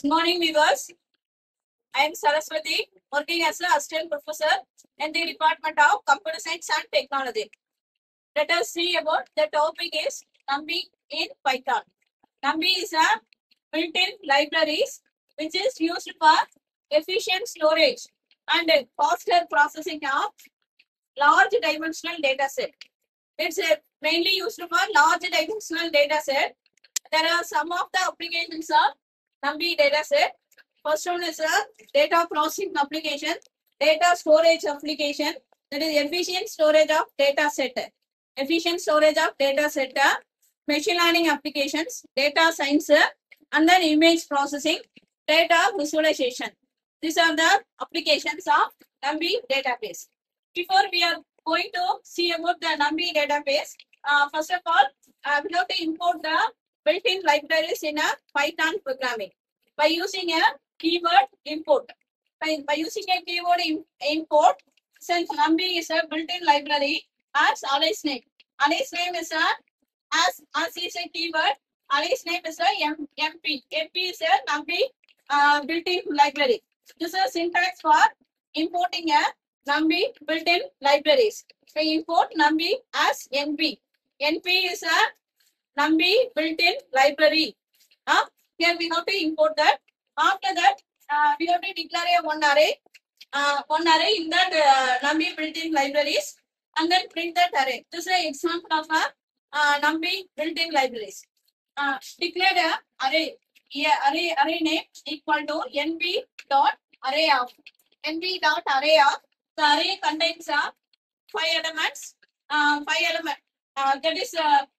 Good morning, viewers. I am Saraswati, working as an assistant professor in the Department of Computer Science and Technology. Let us see about the topic is NumPy in Python. NumPy is a built-in libraries which is used for efficient storage and faster processing of large dimensional data set. It's mainly used for large dimensional data set. There are some of the applications of NumPy dataset. First one is a data processing application, data storage application, that is efficient storage of data set. Efficient storage of data set, machine learning applications, data science, and then image processing, data visualization. These are the applications of NumPy database. Before we are going to see about the NumPy database, first of all, we have to import the built-in libraries in a Python programming by using a keyword import. By using a keyword import, since NumPy is a built-in library as arrays name. Arrays name is a as is a keyword. Arrays name is a MP. MP is a NumPy built-in library. This is syntax for importing a NumPy built-in libraries. So import NumPy as NP. NP is a NumPy built-in library. Here we have to import that. After that, we have to declare one array in that NumPy built-in libraries, and then print that array. This is an example of a NumPy built-in libraries. Declare a array. Array name equal to np dot array of the array contains 5 elements. That is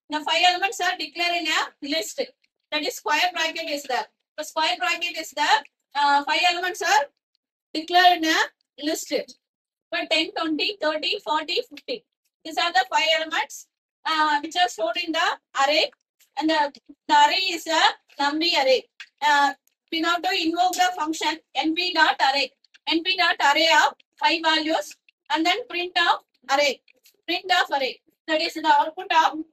the 5 elements are declared in a list. That is square bracket is there. The square bracket is there. 5 elements are declared in a list. But 10, 20, 30, 40, 50. These are the 5 elements which are stored in the array. And the array is a NumPy array. We have to invoke the function np.array. np.array of 5 values and then print of array. Print of array. That is the output of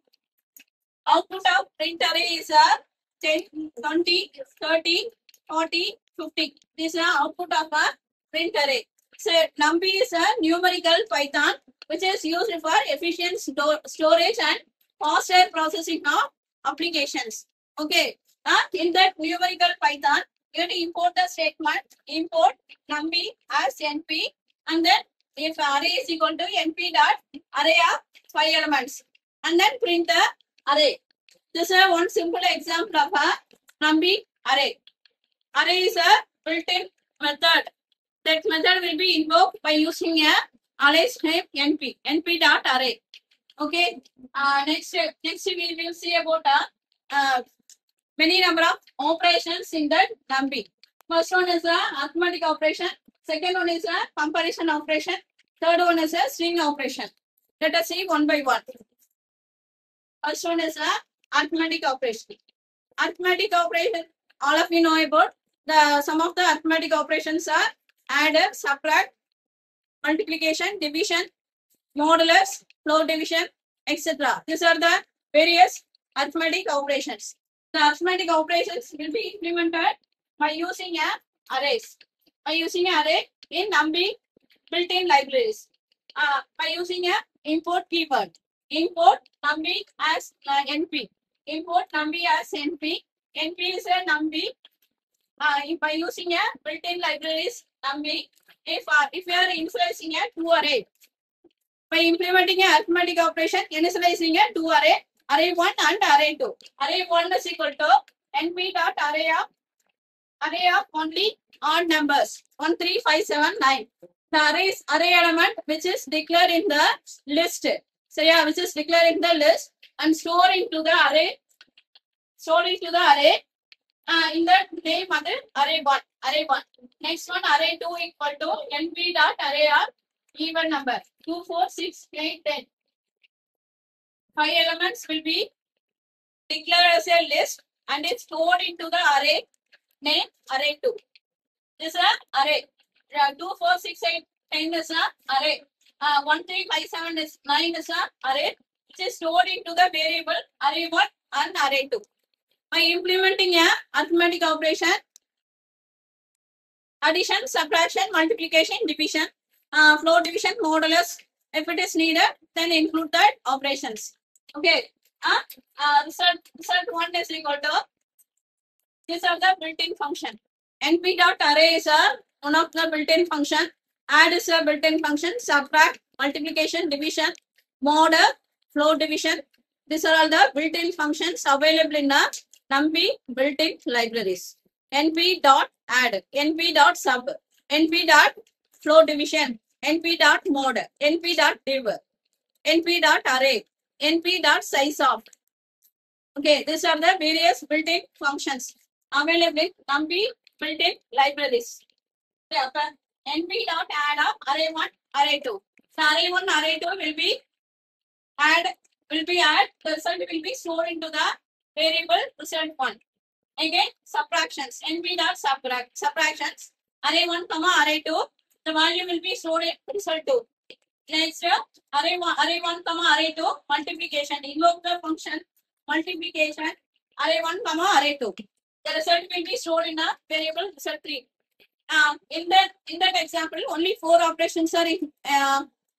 print array is a 10, 20, 30, 40, 50. This is the output of a print array. So NumPy is a numerical Python which is used for efficient storage and faster processing of applications. Okay. In that numerical Python, you have to import the statement import NumPy as NP, and then if array is equal to np dot array of 5 elements, and then print the array. This is one simple example of a NumPy array. Array is a built-in method. That method will be invoked by using a arrays name np dot array. Okay. Next we will see about many number of operations in that NumPy. First one is a arithmetic operation. Second one is a comparison operation. Third one is a string operation. Let us see one by one. First one is a arithmetic operation. Arithmetic operation, all of you know about. Some of the arithmetic operations are add, subtract, multiplication, division, modulus, floor division, etc. These are the various arithmetic operations. The arithmetic operations will be implemented by using arrays. By using an array in NumPy built-in libraries. By using a import keyword. Import NumPy as NP. Import NumPy as NP. NP is a NumPy. By using a built-in libraries NumPy, if you are initializing a 2 array, by implementing a arithmetic operation, initializing a 2 array, array 1 and array 2. Array 1 is equal to np dot array of only odd numbers 1, 3, 5, 7, 9. The array element which is declared in the list. So yeah, which is declared in the list and stored into the array. In that name array 1. Next one array 2 equal to np dot array of even number 2, 4, 6, 8, 10. 5 elements will be declared as a list and it's stored into the array name array 2. This is an array. 2, 4, 6, 8, 10 is an array. 1, 3, 5, 7 is 9 is an array which is stored into the variable array 1 and array 2. By implementing a arithmetic operation, addition, subtraction, multiplication, division, floor division, modulus. If it is needed, then include that operations. Okay. Result 1 is equal to, these are the built-in function. NP dot array is one of the built-in function. Add is a built-in function. Subtract, multiplication, division, mod, floor division. These are all the built-in functions available in the NumPy built-in libraries. NP dot add, NP dot sub, NP dot floor division, NP dot mod, NP dot div, NP dot array, NP dot size of. Okay, these are the various built-in functions available in NumPy built-in libraries. NP dot add of array 1, array 2. So array 1, array 2 will be add, the result will be stored into the variable result 1. Again, subtractions, NP dot subtractions, array 1, array 2, the value will be stored in result 2. Next, array 1, array 2, multiplication, invoke the function multiplication, array 1, array 2. The result will be stored in a variable result 3. In that example, only 4 operations are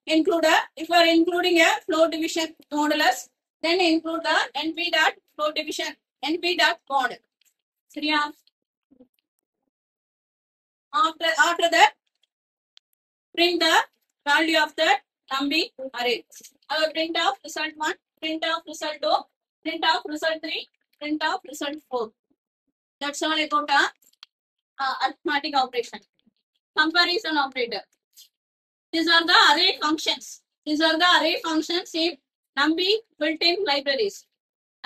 included. If you are including a floor division modulus, then include the NP dot floor division, NP dot mod. சரியா? After that, print the value of the NumPy array. Print of result 1, print of result 2, print of result 3, print of result 4. That's all about arithmetic operation. Comparison operator. These are the array functions. These are the array functions in NumPy built-in libraries.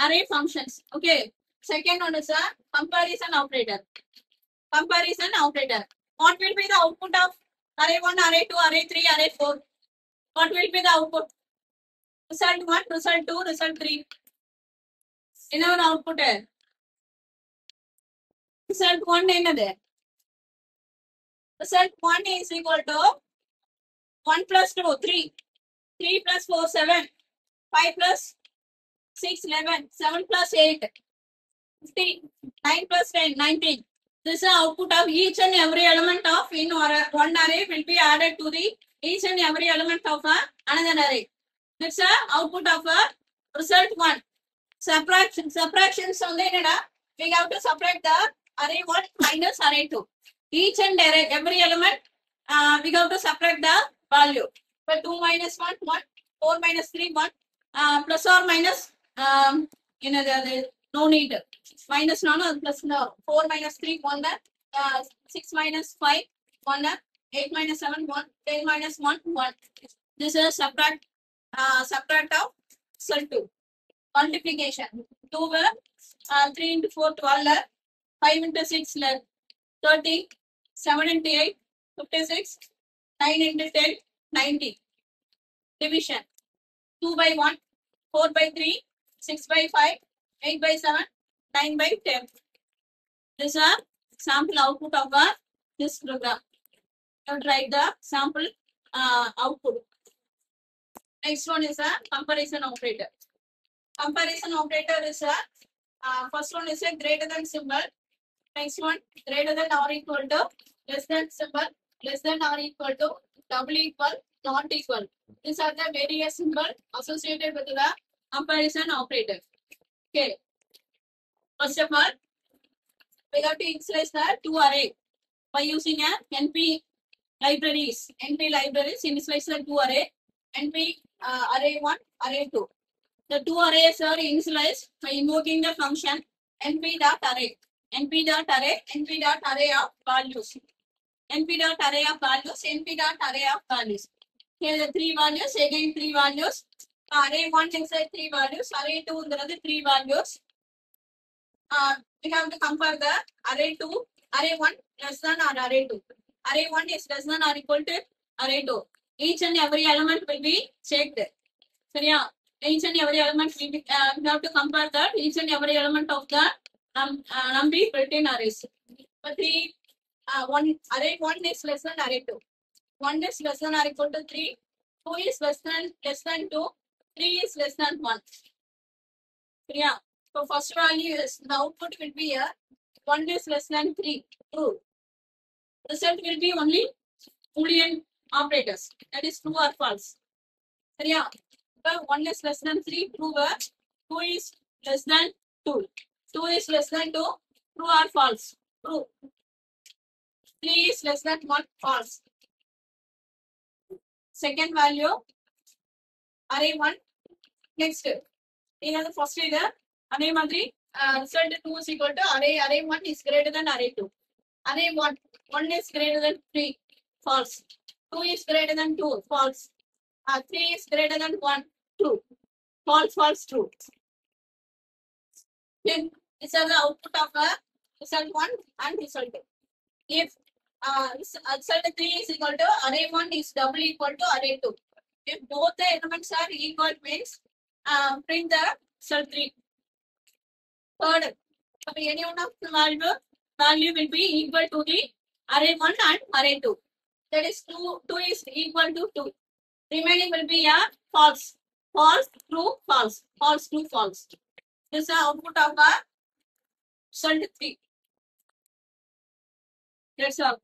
Array functions. Okay. Second one is a comparison operator. Comparison operator. What will be the output of array 1, array 2, array 3, array 4? What will be the output? Result 1, result 2, result 3. In our output, result 1 என்னது? Result 1 is equal to 1 plus 2, 3. 3 plus 4, 7. 5 plus 6, 11. 7 plus 8, 15. 9 plus 10, 19. This is the output of each and every element of in one array will be added to the each and every element of another array. This is the output of result 1. Subtractions on the we have to subtract the array 1 minus array 2. Each and every element we have to subtract the value. But 2 minus 1, 1. 4 minus 3, 1. Plus or minus, no need. Minus no, plus no. 4 minus 3, 1. 6 minus 5, 1. 8 minus 7, 1. 10 minus 1, 1. This is subtract of result 2. Multiplication. 2 3 into 4, 12. 5 into 6, 30. 7 into 8, 56. 9 into 10, 90. Division. 2 by 1, 4 by 3, 6 by 5, 8 by 7, 9 by 10. This is a sample output of this program. You write the sample output. Next one is a comparison operator. Comparison operator is a first one is a greater than symbol. Next one, greater than or equal to, less than symbol, less than or equal to, double equal, not equal. These are the various symbols associated with the comparison operator. Okay. First of all, we have to initialize the two array by using a NP libraries. NP libraries initialize the two array. NP array 1, array 2. The two arrays are initialized by invoking the function np dot array. np dot array, np dot array of values. np dot array of values, np dot array of values. Here the 3 values, again 3 values. Array 1 inside 3 values, array 2 another 3 values. We have to compare the array 2, array 1 less than or array 2. Array 1 is less than or equal to array 2. Each and every element will be checked. So yeah, each and every element will be, we have to compare that each and every element of the NumPy built-in arrays. But array 1 is less than array 2. 1 is less than or equal to 3. 2 is less than 2. 3 is less than 1. So yeah. So first value is the output will be 1 is less than 3. True. result will be only Boolean operators. That is true or false. Yeah. 1 is less than 3, prove 2 is less than 2. 2 is less than 2, true or false? True. 3 is less than 1, false. Second value, array 1. Next, the first is array madri, result 2 is equal to array 1 is greater than array 2. Array 1 is greater than 3, false. 2 is greater than 2, false. 3 is greater than 1, true. False, false, true. Then these are the output of result 1 and result 2. If result 3 is equal to array 1 is double equal to array 2. If both the elements are equal means print the result 3. Third, any one of the value will be equal to the array 1 and array 2. That is 2 is equal to 2. Remaining will be a false. False, true, false. False, true, false. This is the output of result 3. That's all.